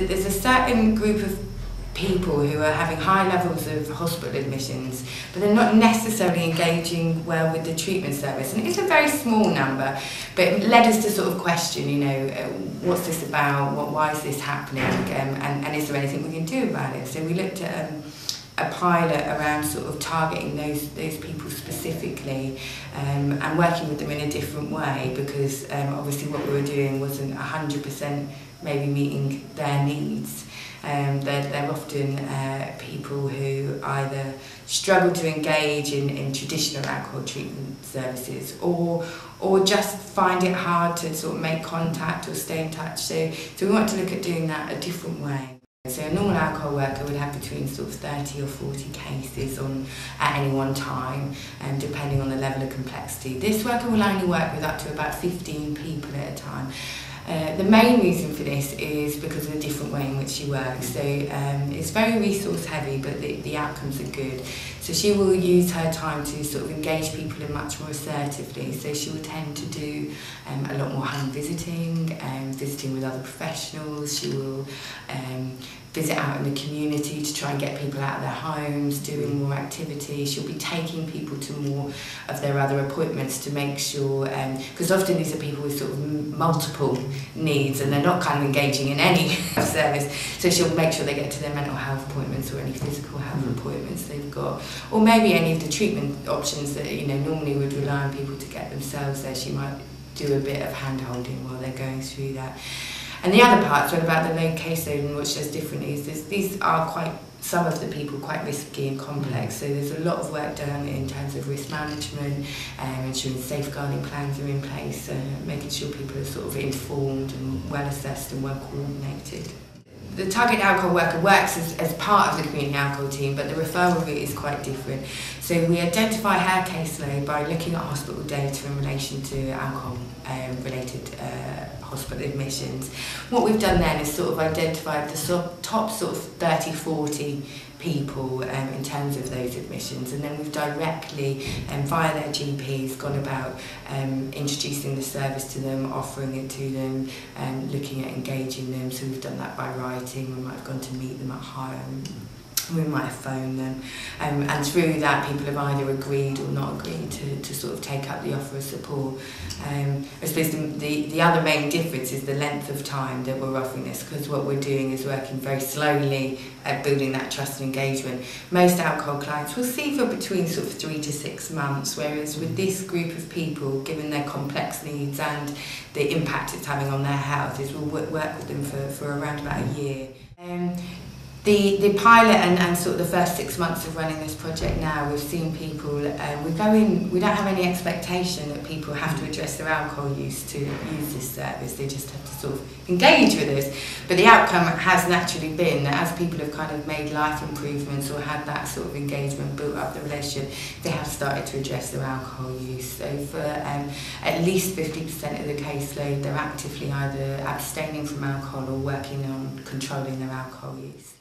there's a certain group of people who are having high levels of hospital admissions, but they're not necessarily engaging well with the treatment service. And it's a very small number, but it led us to sort of question, what's this about? Why is this happening? And is there anything we can do about it? So we looked at a pilot around sort of targeting those people specifically, and working with them in a different way, because obviously what we were doing wasn't 100% maybe meeting their needs. They're often people who either struggle to engage in traditional alcohol treatment services, or just find it hard to sort of make contact or stay in touch. So we want to look at doing that a different way. So a normal alcohol worker would have between sort of 30 or 40 cases at any one time, depending on the level of complexity. This worker will only work with up to about 15 people at a time. The main reason for this is because of the different way in which she works. So it's very resource heavy, but the outcomes are good. So she will use her time to sort of engage people in much more assertively. So she will tend to do a lot more home visiting, visiting with other professionals. She will visit out in the community to try and get people out of their homes, doing more activity. She'll be taking people to more of their other appointments to make sure, because often these are people with sort of multiple needs and they're not kind of engaging in any service. So she'll make sure they get to their mental health appointments or any physical health appointments they've got, or maybe any of the treatment options that normally would rely on people to get themselves there. She might do a bit of hand holding while they're going through that. And the other parts are about the low caseload, in which there's different needs. These are some of the people quite risky and complex, so there's a lot of work done in terms of risk management, ensuring safeguarding plans are in place, making sure people are sort of informed and well assessed and well coordinated. The target alcohol worker works as part of the community alcohol team, but the referral route is quite different. So we identify her caseload by looking at hospital data in relation to alcohol related hospital admissions. What we've done then is sort of identified the top sort of 30-40 people in terms of those admissions, and then we've directly via their GPs gone about introducing the service to them, offering it to them, looking at engaging them. So we've done that by writing. We might have gone to meet them at home, we might have phoned them, and through that people have either agreed or not agreed to sort of take up the offer of support. I suppose the other main difference is the length of time that we're offering this, because what we're doing is working very slowly at building that trust and engagement. Most alcohol clients will see for between sort of 3 to 6 months, whereas with this group of people, given their complex needs and the impact it's having on their health, is we'll work with them for around about a year. The pilot and sort of the first 6 months of running this project now, we've seen people, we don't have any expectation that people have to address their alcohol use to use this service. They just have to sort of engage with us. But the outcome has naturally been that as people have kind of made life improvements or had that sort of engagement, built up the relationship, they have started to address their alcohol use. So for at least 50% of the caseload, they're actively either abstaining from alcohol or working on controlling their alcohol use.